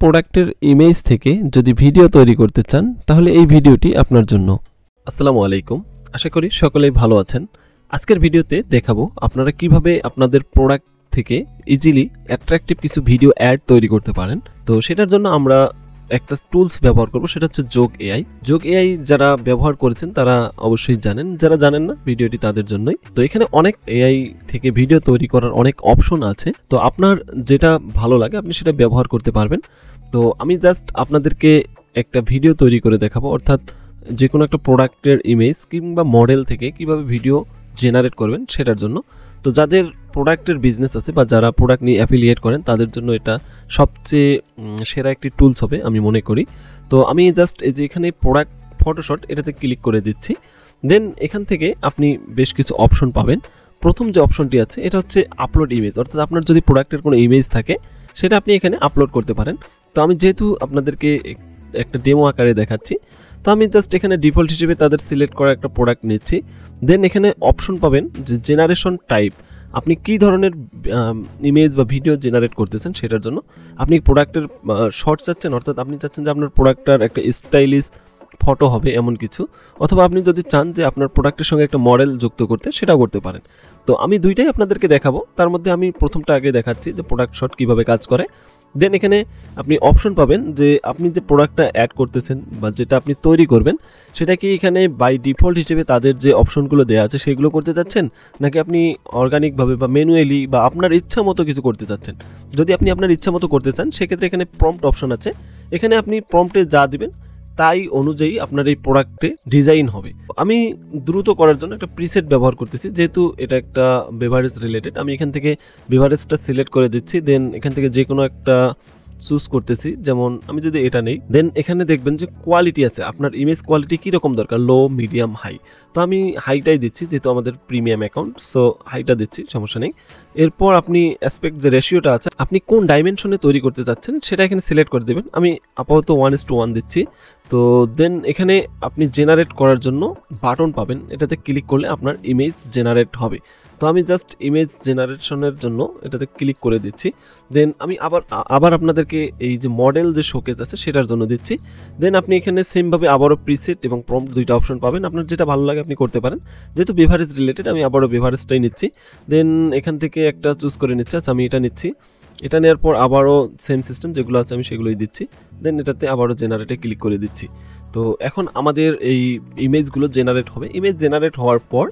প্রোডাক্টের ইমেজ থেকে যদি ভিডিও তৈরি করতে চান তাহলে এই ভিডিওটি আপনার জন্য। আসসালামু আলাইকুম, আশা করি সকলেই ভালো আছেন। আজকের ভিডিওতে দেখাবো আপনারা কিভাবে আপনাদের প্রোডাক্ট থেকে ইজিলি অ্যাট্রাকটিভ কিছু ভিডিও অ্যাড তৈরি করতে পারেন। তো সেটার জন্য আমরা একটা টুলস ব্যবহার করব, সেটা হচ্ছে যোগ এআই। যোগ এআই যারা ব্যবহার করেছেন তারা অবশ্যই জানেন, যারা জানেন না ভিডিওটি তাদের জন্যই। তো এখানে অনেক এআই থেকে ভিডিও তৈরি করার অনেক অপশন আছে, তো আপনার যেটা ভালো লাগে আপনি সেটা ব্যবহার করতে পারবেন। তো আমি জাস্ট আপনাদেরকে একটা ভিডিও তৈরি করে দেখাবো, অর্থাৎ যে কোনো একটা প্রোডাক্টের ইমেজ কিংবা মডেল থেকে কিভাবে ভিডিও জেনারেট করবেন সেটার জন্য। তো যাদের প্রোডাক্টের বিজনেস আছে বা যারা প্রোডাক্ট নিয়ে অ্যাফিলিয়েট করেন তাদের জন্য এটা সবচেয়ে সেরা একটি টুলস হবে আমি মনে করি। তো আমি জাস্ট এই যে এখানে প্রোডাক্ট ফটোশট এটাতে ক্লিক করে দিচ্ছি। দেন এখান থেকে আপনি বেশ কিছু অপশন পাবেন। প্রথম যে অপশনটি আছে এটা হচ্ছে আপলোড ইমেজ, অর্থাৎ আপনার যদি প্রোডাক্টের কোনো ইমেজ থাকে সেটা আপনি এখানে আপলোড করতে পারেন। তো আমি যেহেতু আপনাদেরকে একটা ডেমো আকারে দেখাচ্ছি, তো আমি জাস্ট এখানে ডিফল্ট হিসেবে তাদের সিলেক্ট করা একটা প্রোডাক্ট নিচ্ছি। দেন এখানে অপশন পাবেন যে জেনারেশন টাইপ, আপনি কী ধরনের ইমেজ বা ভিডিও জেনারেট করতেছেন সেটার জন্য। আপনি প্রোডাক্টের শর্ট চাচ্ছেন, অর্থাৎ আপনি চাচ্ছেন যে আপনার প্রোডাক্টটার একটা স্টাইলিশ ফটো হবে এমন কিছু, অথবা আপনি যদি চান যে আপনার প্রোডাক্টের সঙ্গে একটা মডেল যুক্ত করতে সেটাও করতে পারেন। তো আমি দুইটাই আপনাদেরকে দেখাবো, তার মধ্যে আমি প্রথমটা আগে দেখাচ্ছি যে প্রোডাক্ট শট কীভাবে কাজ করে। দেন এখানে আপনি অপশন পাবেন যে আপনি যে প্রোডাক্টটা অ্যাড করতেছেন বা যেটা আপনি তৈরি করবেন সেটা কি এখানে বাই ডিফল্ট হিসেবে তাদের যে অপশনগুলো দেওয়া আছে সেগুলো করতে চাচ্ছেন, নাকি আপনি অর্গানিকভাবে বা ম্যানুয়ালি বা আপনার ইচ্ছা মতো কিছু করতে চাচ্ছেন। যদি আপনি আপনার ইচ্ছা মতো করতে চান সেক্ষেত্রে এখানে প্রম্পট অপশন আছে, এখানে আপনি প্রম্পটে যা দিবেন তাই অনুযায়ী আপনার এই প্রোডাক্টে ডিজাইন হবে। আমি দ্রুত করার জন্য একটা প্রিসেট ব্যবহার করতেছি, যেহেতু এটা একটা বেভারেজ রিলেটেড। আমি এখান থেকে বেভারেজটা সিলেক্ট করে দিচ্ছি। দেন এখান থেকে যে কোনো একটা চুজ করতেছি, যেমন আমি যদি এটা নেই। দেন এখানে দেখবেন যে কোয়ালিটি আছে, আপনার ইমেজ কোয়ালিটি কীরকম দরকার, লো, মিডিয়াম, হাই। তো আমি হাইটাই দিচ্ছি যেহেতু আমাদের প্রিমিয়াম অ্যাকাউন্ট, সো হাইটা দিচ্ছি, সমস্যা নেই। এরপর আপনি অ্যাসপেক্ট যে রেশিওটা আছে আপনি কোন ডাইমেনশনে তৈরি করতে চাচ্ছেন সেটা এখানে সিলেক্ট করে দেবেন। আমি আপাতত 1:1 দিচ্ছি। তো দেন এখানে আপনি জেনারেট করার জন্য বাটন পাবেন, এটাতে ক্লিক করলে আপনার ইমেজ জেনারেট হবে। তো আমি জাস্ট ইমেজ জেনারেশনের জন্য এটাতে ক্লিক করে দিচ্ছি। দেন আমি আবার আপনাদেরকে এই যে মডেল যে শোকেজ আছে সেটার জন্য দিচ্ছি। দেন আপনি এখানে সেমভাবে আবারও প্রিসেট এবং প্রম্পট দুইটা অপশন পাবেন, আপনার যেটা ভালো লাগে আপনি করতে পারেন। যেহেতু বেভারেজ রিলেটেড আমি আবারও বেভারেজটাই নিচ্ছি। দেন এখান থেকে একটা চুজ করে নিচ্ছি, আচ্ছা আমি এটা নিচ্ছি। এটা নেওয়ার পর আবারও সেম সিস্টেম যেগুলো আছে আমি সেগুলোই দিচ্ছি। দেন এটাতে আবারও জেনারেটে ক্লিক করে দিচ্ছি। তো এখন আমাদের এই ইমেজগুলো জেনারেট হবে। ইমেজ জেনারেট হওয়ার পর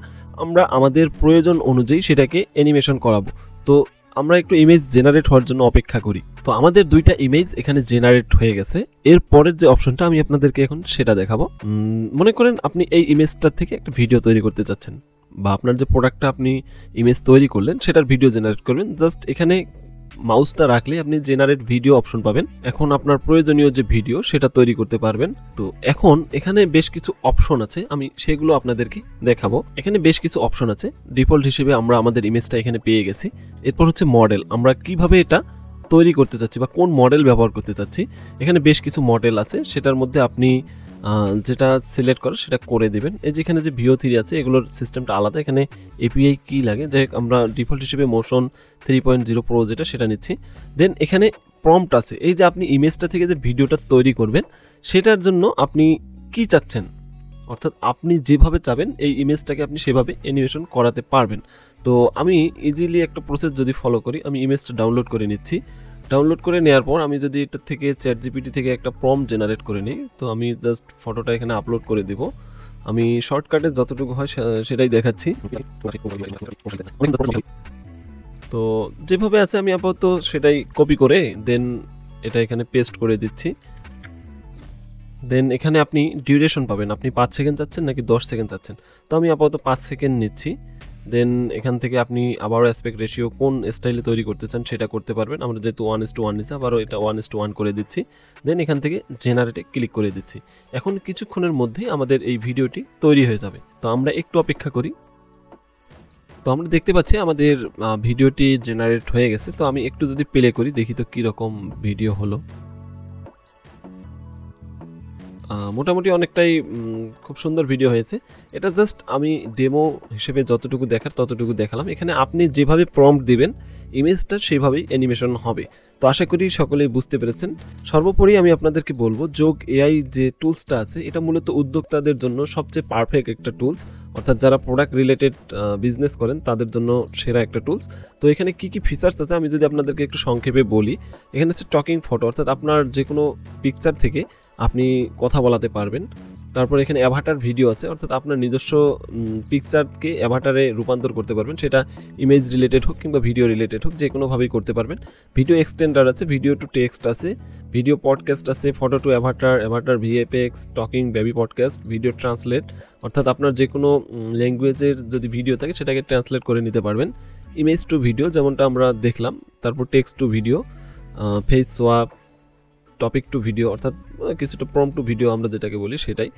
আমরা আমাদের প্রয়োজন অনুযায়ী সেটাকে অ্যানিমেশন করাবো। তো আমরা একটু ইমেজ জেনারেট হওয়ার জন্য অপেক্ষা করি। তো আমাদের দুইটা ইমেজ এখানে জেনারেট হয়ে গেছে। এর পরের যে অপশনটা আমি আপনাদেরকে এখন সেটা দেখাবো। মনে করেন আপনি এই ইমেজটার থেকে একটা ভিডিও তৈরি করতে চাচ্ছেন, বা আপনার যে প্রোডাক্টটা আপনি ইমেজ তৈরি করলেন সেটার ভিডিও জেনারেট করবেন। জাস্ট এখানে মাউসটা রাখলে আপনি জেনারেট ভিডিও অপশন পাবেন। এখন আপনার প্রয়োজনীয় যে ভিডিও সেটা তৈরি করতে পারবেন। তো এখন এখানে বেশ কিছু অপশন আছে, আমি সেগুলো আপনাদেরকে দেখাবো। এখানে বেশ কিছু অপশন আছে। ডিফল্ট হিসেবে আমরা আমাদের ইমেজটা এখানে পেয়ে গেছি। এরপর হচ্ছে মডেল, আমরা কিভাবে এটা তৈরি করতে চাচ্ছি বা কোন মডেল ব্যবহার করতে চাচ্ছি। এখানে বেশ কিছু মডেল আছে, সেটার মধ্যে আপনি যেটা সিলেক্ট করে সেটা করে দেবেন। এই যেখানে যে VO3 আছে এগুলোর সিস্টেমটা আলাদা, এখানে API কি লাগে, যাই আমরা ডিফল্ট হিসেবে মোশন 3.0 প্রো যেটা সেটা নিচ্ছি। দেন এখানে প্রম্পট আছে, এই যে আপনি ইমেজটা থেকে যে ভিডিওটা তৈরি করবেন সেটার জন্য আপনি কি চাচ্ছেন, অর্থাৎ আপনি যেভাবে চাবেন এই ইমেজটাকে আপনি সেভাবে অ্যানিমেশন করাতে পারবেন। তো আমি ইজিলি একটা প্রসেস যদি ফলো করি, আমি ইমেজটা ডাউনলোড করে নিচ্ছি। ডাউনলোড করে নেওয়ার পর আমি যদি এটা থেকে ChatGPT থেকে একটা প্রম্পট জেনারেট করে নিই, তো আমি জাস্ট ফটোটা এখানে আপলোড করে দেব। আমি শর্টকাটে যতটুকু হয় সেটাই দেখাচ্ছি। তো যেভাবে আছে আমি আপাতত সেটাই কপি করে দেন এটা এখানে পেস্ট করে দিচ্ছি। দেন এখানে আপনি ডিউরেশন পাবেন, আপনি 5 সেকেন্ড চাচ্ছেন নাকি 10 সেকেন্ড চাচ্ছেন। তো আমি আপাতত 5 সেকেন্ড নিচ্ছি। দেন এখান থেকে আপনি আবারও অ্যাসপেক্ট রেশিও কোন স্টাইলে তৈরি করতে চান সেটা করতে পারবেন। আমরা যেহেতু 1:1 নিচ্ছি, আবারও এটা 1:1 করে দিচ্ছি। দেন এখান থেকে জেনারেটে ক্লিক করে দিচ্ছি। এখন কিছুক্ষণের মধ্যেই আমাদের এই ভিডিওটি তৈরি হয়ে যাবে। তো আমরা একটু অপেক্ষা করি। তো আমরা দেখতে পাচ্ছি আমাদের ভিডিওটি জেনারেট হয়ে গেছে। তো আমি একটু যদি প্লে করি দেখি তো কীরকম ভিডিও হলো। মোটামুটি অনেকটাই খুব সুন্দর ভিডিও হয়েছে। এটা জাস্ট আমি ডেমো হিসেবে যতটুকু দেখার ততটুকু দেখালাম। এখানে আপনি যেভাবে প্রম্পট দিবেন ইমেজটা সেইভাবেই অ্যানিমেশন হবে। তো আশা করি সকলেই বুঝতে পেরেছেন। সর্বোপরি আমি আপনাদেরকে বলবো, যোগ এআই যে টুলসটা আছে এটা মূলত উদ্যোক্তাদের জন্য সবচেয়ে পারফেক্ট একটা টুলস, অর্থাৎ যারা প্রোডাক্ট রিলেটেড বিজনেস করেন তাদের জন্য সেরা একটা টুলস। তো এখানে কি কি ফিচার্স আছে আমি যদি আপনাদেরকে একটু সংক্ষেপে বলি। এখানে হচ্ছে টকিং ফটো, অর্থাৎ আপনার যে কোনো পিকচার থেকে আপনি কথা বলাতে পারবেন। তারপর এখানে অ্যাভাটার ভিডিও আছে, অর্থাৎ আপনার নিজস্ব পিকচারকে অ্যাভাটারে রূপান্তর করতে পারবেন, সেটা ইমেজ রিলেটেড হোক কিংবা ভিডিও রিলেটেড হোক, যে কোনোভাবেই করতে পারবেন। ভিডিও এক্সটেন্ডার আছে, ভিডিও টু টেক্সট আছে, ভিডিও পডকাস্ট আছে, photo to avatar, avatar VFX, talking baby podcast, video translate, অর্থাৎ আপনার যে কোনো ল্যাঙ্গুয়েজের যদি ভিডিও থাকে সেটাকে ট্রান্সলেট করে নিতে পারবেন। ইমেজ টু ভিডিও যেমনটা আমরা দেখলাম, তারপর text to video, face swap, topic to video, অর্থাৎ কিছুটা প্রম্পট টু ভিডিও আমরা যেটাকে বলি সেটাই।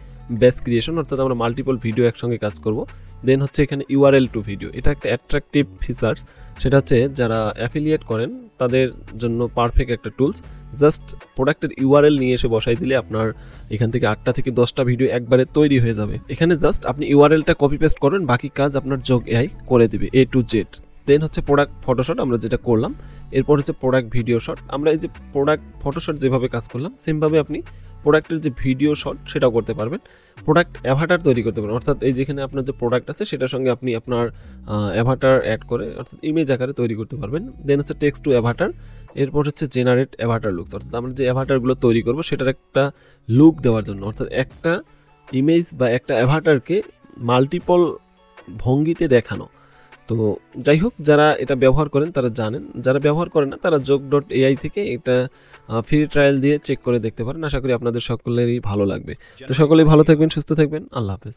বেস ক্রিয়েশন, অর্থাৎ আমরা মাল্টিপল ভিডিও একসঙ্গে কাজ করব। দেন হচ্ছে এখানে ইউআরএল টু ভিডিও, এটা একটা অ্যাট্রাকটিভ ফিচার্স, সেটা হচ্ছে যারা অ্যাফিলিয়েট করেন তাদের জন্য পারফেক্ট একটা টুলস। জাস্ট প্রোডাক্টের ইউআরএল নিয়ে এসে বসাই দিলে আপনার এখান থেকে 8টা থেকে 10টা ভিডিও একবারে তৈরি হয়ে যাবে। এখানে জাস্ট আপনি ইউআরএলটা কপি পেস্ট করবেন, বাকি কাজ আপনার যোগ এআই করে দিবে A to Z। দেন হচ্ছে প্রোডাক্ট ফটোশট, আমরা যেটা করলাম। এরপর হচ্ছে প্রোডাক্ট ভিডিও শট, আমরা এই যে প্রোডাক্ট ফটোশট যেভাবে কাজ করলাম সেমভাবে আপনি প্রোডাক্টের যে ভিডিও শট সেটাও করতে পারবেন। প্রোডাক্ট অ্যাভাটার তৈরি করতে পারবেন, অর্থাৎ এই যেখানে আপনার যে প্রোডাক্ট আছে সেটার সঙ্গে আপনি আপনার অ্যাভাটার অ্যাড করে, অর্থাৎ ইমেজ আকারে তৈরি করতে পারবেন। দেন হচ্ছে টেক্সট টু অ্যাভাটার, এরপর হচ্ছে জেনারেট অ্যাভাটার লুকস, অর্থাৎ আমরা যে অ্যাভাটারগুলো তৈরি করবো সেটার একটা লুক দেওয়ার জন্য, অর্থাৎ একটা ইমেজ বা একটা অ্যাভাটারকে মাল্টিপল ভঙ্গিতে দেখানো। তো যাই হোক, যারা এটা ব্যবহার করেন তারা জানেন, যারা ব্যবহার করেন না তারা যোগ.ai থেকে এটা ফ্রি ট্রায়াল দিয়ে চেক করে দেখতে পারেন। আশা করি আপনাদের সকলেরই ভালো লাগবে। তো সকলেই ভালো থাকবেন, সুস্থ থাকবেন, আল্লাহ হাফেজ।